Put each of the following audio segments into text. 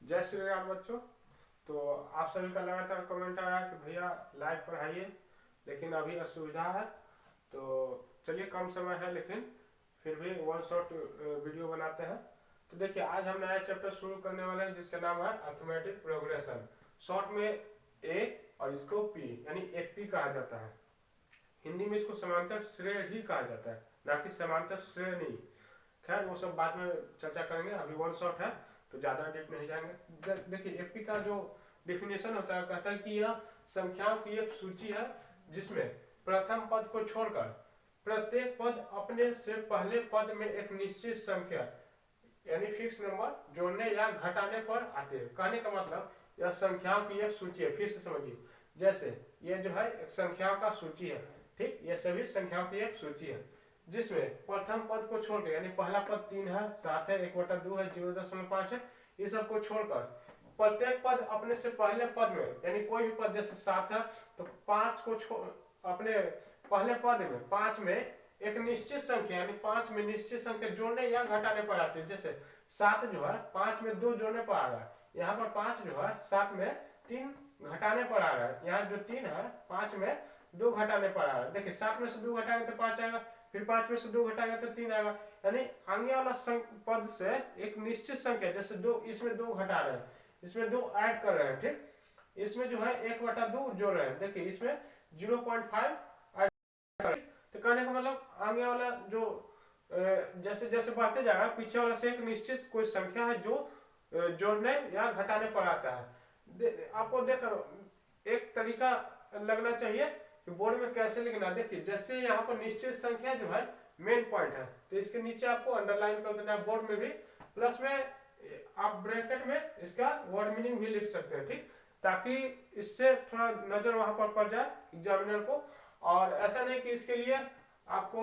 जय श्री राम बच्चों। तो आप सभी का लगातार कमेंट आ रहा है कि भैया लाइव पढ़ाइए, लेकिन अभी असुविधा है। तो चलिए, कम समय है लेकिन फिर भी वन शॉट वीडियो बनाते हैं। तो देखिए, आज हम नया चैप्टर शुरू करने वाले हैं जिसका नाम है अर्थमेटिक प्रोग्रेशन। शॉर्ट में ए और इसको पी यानी एपी कहा जाता है। हिंदी में इसको समांतर श्रेणी ही कहा जाता है, ना कि समांतर श्रेणी। खैर वो सब बाद में चर्चा करेंगे, अभी वन शॉट है तो ज़्यादा डेप नहीं जाएंगे। देखिए, एपी का जो डिफिनेशन होता है, कहता है कि यह संख्याओं की एक सूची है जिसमें प्रथम पद को छोड़कर प्रत्येक पद अपने से पहले पद में एक निश्चित संख्या यानी फिक्स नंबर जोड़ने या घटाने पर आते हैं। कहने का मतलब यह संख्याओं की एक सूची है। फिर से समझिए, जैसे ये जो है एक संख्याओं का सूची है, ठीक, ये सभी संख्याओं की एक सूची है जिसमें प्रथम पद को छोड़कर यानी पहला पद 3 है, 7 है, 1/2 है, 0.5 है, ये सब को छोड़कर प्रत्येक पद अपने से पहले पद में यानी कोई भी पद, जैसे 7 है तो 5 को अपने पहले पद में 5 में एक निश्चित संख्या यानी 5 में निश्चित संख्या जोड़ने या घटाने पर आती है। जैसे 7 जो है 5 में 2 जोड़ने पर आ रहा है, यहाँ पर 5 जो है 7 में 3 घटाने पर आ रहा है, यहाँ जो 3 है 5 में 2 घटाने पर आ रहा है। देखिए, 7 में से 2 घटाएंगे तो 5 आएगा, फिर 5 में से 2 घटाएंगे तो 3 आएगा। यानी आगे वाला पद से एक निश्चित संख्या, जैसे 2, इसमें 2 घटा रहे हैं, इसमें 2 ऐड कर रहे हैं, ठीक, इसमें जो है 1/2 जोड़ रहे हैं, देखिए इसमें 0.5 ऐड कर रहे हैं। तो कहने का मतलब आगे वाला जो जैसे जैसे बढ़ते जाएगा, पीछे वाला से एक निश्चित कोई संख्या है जो जोड़ने या घटाने पर आता है। आपको देखो एक तरीका लगना चाहिए कि बोर्ड में कैसे लिखना। देखिए, जैसे यहाँ पर निश्चित संख्या जो है मेन पॉइंट है, तो इसके नीचे आपको अंडरलाइन कर देना है बोर्ड में भी, प्लस में आप ब्रैकेट में इसका वर्ड मीनिंग भी लिख सकते हैं, ठीक, ताकि इससे थोड़ा नजर वहां पर पड़ जाए एग्जामिनर को। और ऐसा नहीं कि इसके लिए आपको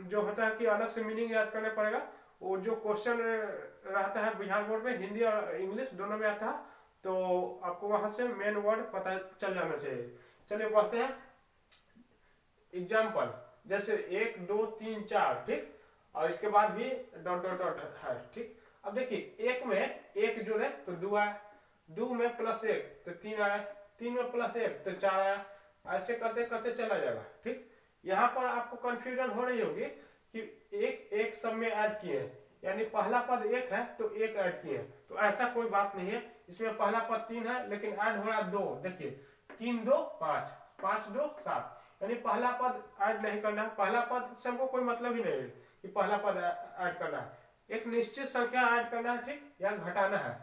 जो होता है कि अलग से मीनिंग याद करना पड़ेगा। वो जो क्वेश्चन रहता है बिहार बोर्ड में, हिंदी और इंग्लिश दोनों में आता है, तो आपको वहां से मेन वर्ड पता चल जाना चाहिए। चलिए बढ़ते हैं। एग्जाम्पल जैसे 1 2 3 4, ठीक, और इसके बाद भी डॉट डॉट डॉट है, ठीक। अब देखिए, 1 में 1 जोड़े तो 2 आया, 2 में +1 तो 3 आया, 3 में +1 तो 4 आया, ऐसे करते करते चला जाएगा, ठीक। यहाँ पर आपको कंफ्यूजन हो रही होगी कि एक एक सब में ऐड किए हैं, यानी पहला पद 1 है तो 1 ऐड किए हैं, तो ऐसा कोई बात नहीं है। इसमें पहला पद 3 है लेकिन ऐड हो रहा है 2, देखिए 3 2 5, 5 2 7, यानी पहला पद ऐड नहीं करना है। पहला पद से हमको कोई मतलब ही नहीं है कि पहला पद ऐड करना है, एक निश्चित संख्या ऐड करना है, ठीक, या घटाना है।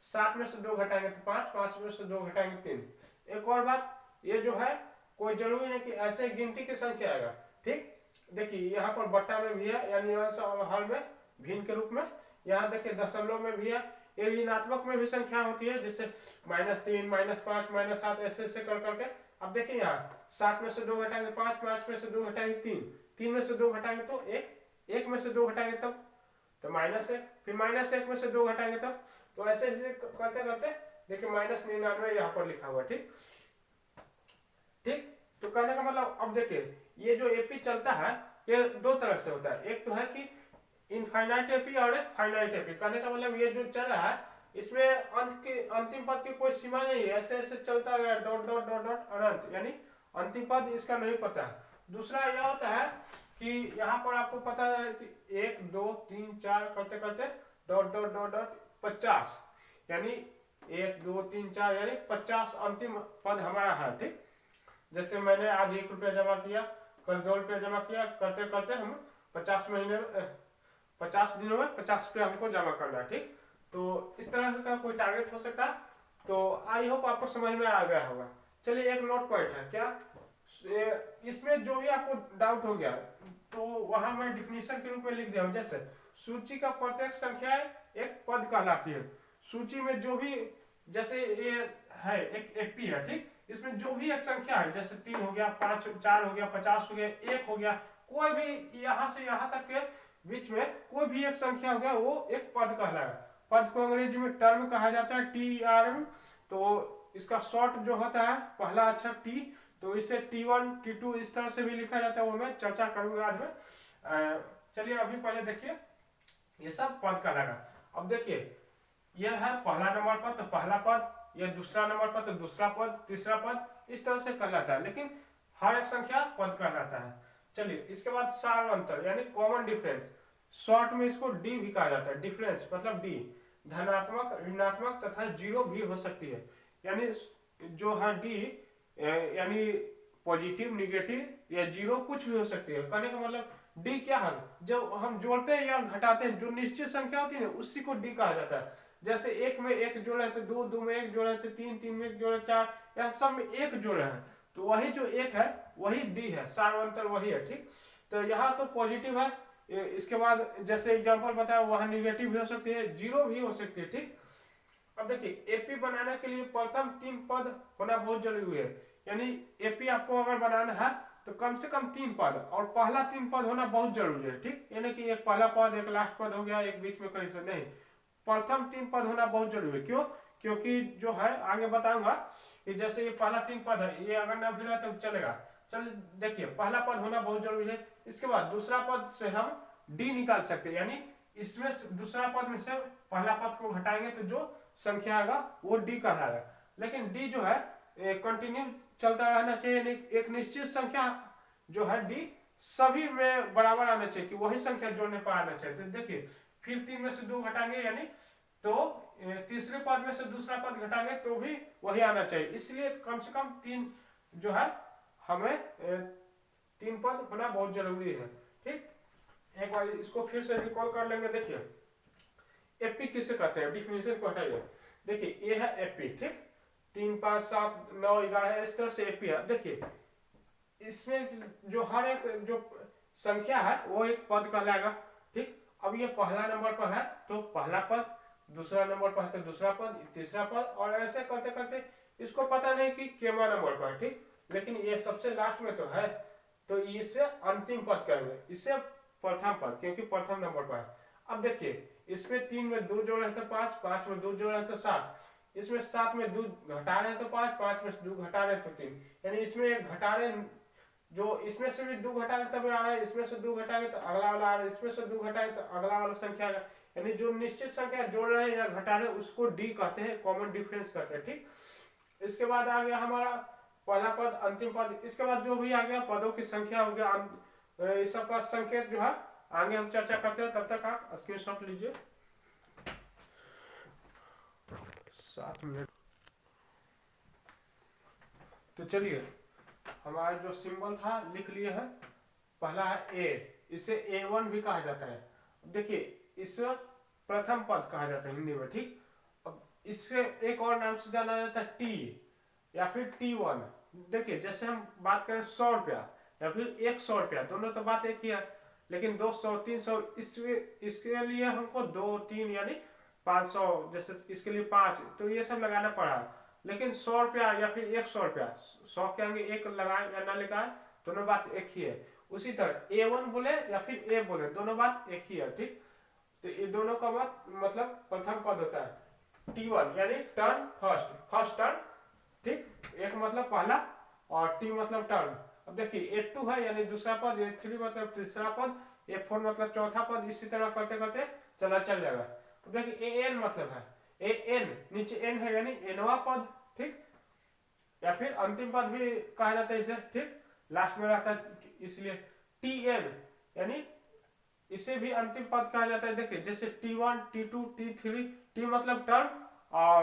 7 में से 2 घटाएंगे तो 5, 5 में से 2 घटाएंगे 3। एक और बात, ये जो है कोई जरूरी नहीं कि ऐसे गिनती की संख्या आएगा, ठीक। देखिए, यहाँ पर बट्टा में भी है यानी हल में भिन्न के रूप में, यहाँ देखिए दशमलव में भी है, ये ऋणात्मक में भी संख्या होती है, जैसे -3 -5 -7 ऐसे ऐसे कर करके। अब देखिए, यहाँ 7 में से 2 घटाएंगे 5, 5 में से 2 घटाएंगे 3, 3 में से 2 घटाएंगे तो 1, 1 में से 2 घटाएंगे तब तो -1, फिर -1 में से 2 घटाएंगे तब, तो ऐसे ऐसे करते करते देखिए -99 यहाँ पर लिखा हुआ, ठीक, ठीक। तो कहने का मतलब, अब देखिए ये जो एपी चलता है ये दो तरह से होता है, एक तो है कि इनफाइनाइट एपी और एक फाइनाइट एपी। कहने का मतलब ये जो चल रहा है इसमें अंत के अंतिम पद की कोई सीमा नहीं है, ऐसे ऐसे चलता है डॉट डॉट डॉट डॉट अनंत, यानी अंतिम पद इसका नहीं पता है। दूसरा यह होता है कि यहाँ पर आपको पता है कि 1 2 3 4 करते करते डॉट डॉट डॉट डॉट 50, यानी 1 2 3 4 यानी 50 अंतिम पद हमारा है, ठीक। जैसे मैंने आज 1 रुपया जमा किया, कल 2 रुपया जमा किया, करते करते हम 50 महीने 50 दिनों में 50 रुपया हमको जमा करना है, ठीक। तो इस तरह का कोई टारगेट हो सकता है। तो आई होप आपको समझ में आ गया होगा। चलिए, एक नोट पॉइंट है क्या, इसमें जो भी आपको डाउट हो गया तो वहां मैं डिफिनीशन के रूप में लिख दिया हूं। जैसे सूची का प्रत्येक संख्या एक पद कहलाती है। सूची में जो भी, जैसे ये है एक एपी है, ठीक, इसमें जो भी एक संख्या है, जैसे 3 हो गया, 5 4 हो गया, 50 हो गया, 1 हो गया, कोई भी यहाँ से यहाँ तक के बीच में कोई भी एक संख्या हो गया, वो एक पद कहलाएगा। पद को अंग्रेजी में टर्म कहा जाता है, TRM। तो इसका शॉर्ट जो होता है पहला अक्षर T, तो इसे T1 T2 इस तरह से भी लिखा जाता है, वो मैं चर्चा करूंगा आज में। चलिए अभी पहले देखिए ये सब पद कहलाएगा। अब देखिए यह है पहला नंबर पद तो पहला पद, यह दूसरा नंबर पद तो दूसरा पद, तीसरा पद, इस तरह से कहलाता है, लेकिन हर एक संख्या पद कहलाता है। चलिए इसके बाद सार्वंतर यानी कॉमन डिफरेंस, शॉर्ट में इसको डी भी कहा जाता है, डिफरेंस मतलब डी। धनात्मक, ऋणात्मक तथा जीरो भी हो सकती है, यानी जो है डी यानी पॉजिटिव, निगेटिव या जीरो कुछ भी हो सकती है। कहने का मतलब डी क्या है, जब हम जोड़ते हैं या घटाते हैं जो निश्चित संख्या होती है ना उसी को डी कहा जाता है। जैसे एक में एक जोड़े तो दो, दो में एक जोड़े तो तीन, तीन में एक जोड़े चार, या सब में एक जोड़े हैं तो वही जो एक है वही डी है, सार्वंतर वही है। ठीक, तो यहाँ तो पॉजिटिव है, इसके बाद जैसे एग्जांपल बताया वहां निगेटिव भी हो सकती है, जीरो भी हो सकती है। ठीक, अब देखिए एपी बनाने के लिए प्रथम 3 पद होना बहुत जरूरी है, यानी एपी आपको अगर बनाना है तो कम से कम 3 पद, और पहला 3 पद होना बहुत जरूरी है। ठीक, यानी कि एक पहला पद, एक लास्ट पद हो गया, एक बीच में कहीं से नहीं, प्रथम 3 पद होना बहुत जरूरी है। क्यों? क्योंकि जो है आगे बताऊंगा कि जैसे ये पहला 3 पद है, ये अगर ना भी रहा तो चलेगा। चल देखिए पहला पद होना बहुत जरूरी है। इसके बाद दूसरा पद से हम डी निकाल सकते हैं, यानी इसमें दूसरा पद में से पहला पद को घटाएंगे तो जो संख्या आएगा वो डी कहलाएगा। लेकिन डी जो है कंटिन्यू चलता रहना चाहिए, यानी एक निश्चित संख्या जो है डी सभी में बराबर आना चाहिए कि वही संख्या जोड़ने पर आना चाहिए। तो देखिए फिर 3 में से 2 घटाएंगे, यानी तो तीसरे पद में से दूसरा पद घटाएंगे तो भी वही आना चाहिए। इसलिए कम से कम 3 जो है हमें 3 पद होना बहुत जरूरी है। ठीक, एक बार इसको फिर से रिकॉल कर लेंगे। देखिए एपी किसे कहते हैं, डिफिनेशन को हटाइए। देखिए ये है एपी, ठीक, 3, 5, 7, 9, 11 इस तरह से एपी है। देखिए इसमें जो हर एक जो संख्या है वो एक पद कहलाएगा। ठीक, अब ये पहला नंबर पर है तो पहला पद, दूसरा नंबर पर है तो दूसरा पद, तीसरा पद, और ऐसे करते करते इसको पता नहीं कि केवा नंबर पर है। ठीक, लेकिन ये सबसे लास्ट में तो है तो इससे अंतिम पद कहेंगे, इससे प्रथम पद क्योंकि प्रथम नंबर पर है। अब देखिए इसमें 3 में 2 जोड़े हैं तो 5, 5 में 2 जोड़े हैं तो 7, इसमें 7 में 2 घटा रहे हैं तो 5, 5 में 2 घटा रहे हैं तो 3, यानी इसमें घटा रहे जो इसमें से भी 2 घटा रहे तब आ रहा है, इसमें से 2 घटाएंगे तो अगला वाला आ रहा है, इसमें से 2 घटाएंगे तो अगला वाला संख्या आएगा, यानी जो निश्चित संख्या जोड़ रहे हैं या घटा रहे हैं उसको डी कहते हैं, कॉमन डिफरेंस कहते हैं। ठीक, इसके बाद आ गया हमारा पहला पद, अंतिम पद, इसके बाद जो भी आ गया पदों की संख्या हो गया, इस सब का संकेत जो है आगे हम चर्चा करते हैं। तब तक आप स्क्रीनशॉट लीजिए। 7 मिनट। तो चलिए हमारा जो सिंबल था लिख लिए हैं। पहला है ए, इसे A1 भी कहा जाता है। देखिए इस प्रथम पद कहा जाता है हिंदी में। ठीक, अब इससे एक और नाम से जाना जाता है टी या फिर T1। देखिए जैसे हम बात करें 100 रुपया या फिर 100 रुपया, दोनों तो बात एक ही है, लेकिन 200, 300 इसके लिए हमको 2, 3 यानी 500, जैसे इसके लिए 5, तो ये सब लगाना पड़ा। लेकिन 100 रुपया या फिर 100 रुपया, 100 के आगे एक लगाए या ना लगाए दोनों बात एक ही है। उसी तरह A1 बोले या फिर ए बोले दोनों बात एक ही है। ठीक, तो ये दोनों का मतलब प्रथम पद होता है T1 यानी टर्न, फर्स्ट टर्न। ठीक, एक मतलब पहला और टी मतलब टर्न। अब देखिए A2 है यानी दूसरा पद, A3 मतलब तीसरा पद, A4 मतलब चौथा पद, इसी तरह करते करते चल जाएगा। तो देखिए AN मतलब है AN, नीचे N है यानी एनवा पद। ठीक, या फिर अंतिम पद भी कहा जाता है इसे। ठीक, लास्ट में रहता है इसलिए TN यानी इसे भी अंतिम पद कहा जाता है। देखिए जैसे T1, T2, T3, T मतलब टर्न और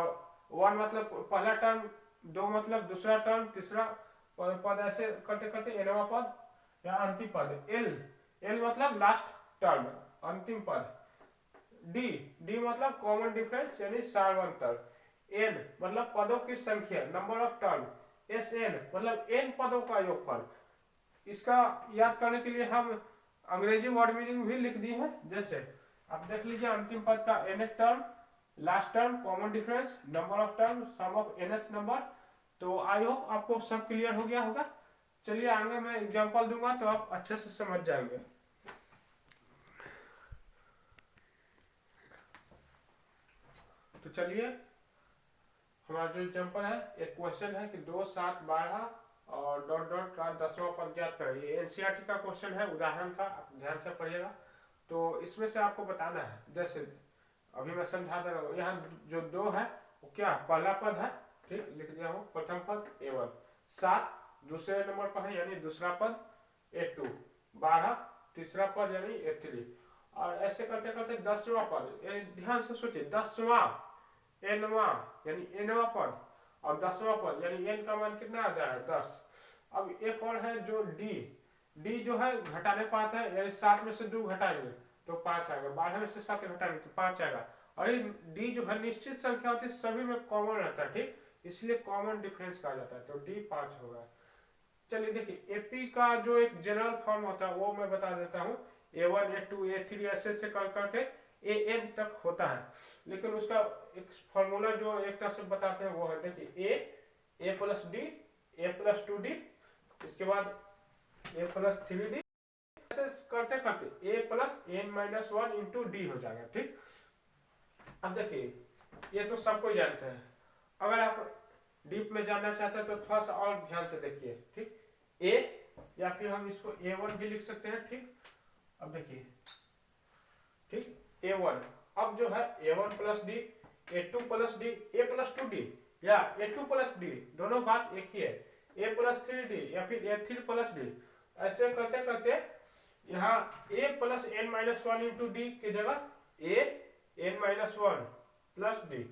1 मतलब पहला टर्न, 2 मतलब दूसरा टर्न, तीसरा पद, ऐसे करते करते एनवा पद या अंतिम पद। L मतलब लास्ट टर्न, अंतिम पद। डी मतलब कॉमन डिफरेंस यानी सार्वंतर। N मतलब पदों की संख्या, नंबर ऑफ टर्न। SN मतलब n पदों का योगफल। इसका याद करने के लिए हम अंग्रेजी वर्ड मीनिंग भी लिख दी है। जैसे आप देख लीजिए अंतिम पद का nth term, last term, common difference, number of term, sum of nth number. तो आई होप आपको सब क्लियर हो गया होगा। चलिए आगे मैं एग्जांपल दूंगा तो आप अच्छे से समझ जाएंगे। तो चलिए हमारा जो एग्जांपल है, एक क्वेश्चन है कि 2, 7, 12 और डॉट डॉट का 10वां पद ज्ञात करें। ये एनसीईआरटी का क्वेश्चन है, उदाहरण था, आप ध्यान से पढ़िएगा। तो इसमें से आपको बताना है, जैसे अभी मैं समझा दे रहा हूँ। यहाँ जो 2 है वो क्या पहला पद है, ठीक, लिख दिया हूँ प्रथम पद A1, 7 दूसरे नंबर पर है यानी दूसरा पद A2, 12 तीसरा पद यानी A3, और ऐसे करते करते 10वां पद, ध्यान से सोचिए 10वां nवां यानी nवां पद और 10वां पद यानी n का मान कितना आ जाएगा 10। अब एक और है जो d जो है घटाने पर आता है, यानी 7 में से 2 घटाएंगे तो 5 आएगा, 12 में से 7 घटाएंगे तो 5 आएगा। और ये d जो है निश्चित संख्या होती है, सभी में कॉमन रहता है, ठीक, इसलिए कॉमन डिफरेंस कहा जाता है, तो d 5 होगा। चलिए देखिए एपी का जो एक जनरल फॉर्म होता है वो मैं बता देता हूँ, A1 A2 A3 ऐसे से कर करके AN तक होता है, लेकिन उसका एक फॉर्मूला जो एक तरह से बताते हैं वो है, देखिए A plus D A plus 2D, इसके बाद A प्लस 3D, ऐसे करते करते A plus n-1 into D हो जाएगा, ठीक। अब देखिए ये तो सबको जानते हैं, अगर आप डीप में जानना चाहते हैं तो थोड़ा सा और ध्यान से देखिए, ठीक, A या फिर हम इसको A1 भी लिख सकते हैं, ठीक। अब देखिए, ठीक, A1, अब जो है A1 plus D A2 plus D A plus 2D या A2 प्लस डी, दोनों बात एक ही है, A प्लस 3D या फिर A3 प्लस डी, ऐसे करते करते यहाँ A plus n-1 into D की जगह A n-1 प्लस डी,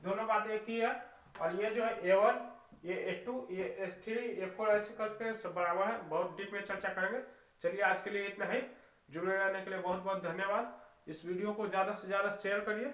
दोनों बात एक ही है। और ये जो है A1 ये A2 ये A3 A4 ऐसे करके सब बराबर है, बहुत डीप में चर्चा करेंगे। चलिए आज के लिए इतना ही, जुड़े रहने के लिए बहुत बहुत धन्यवाद। इस वीडियो को ज़्यादा से ज़्यादा शेयर करिए।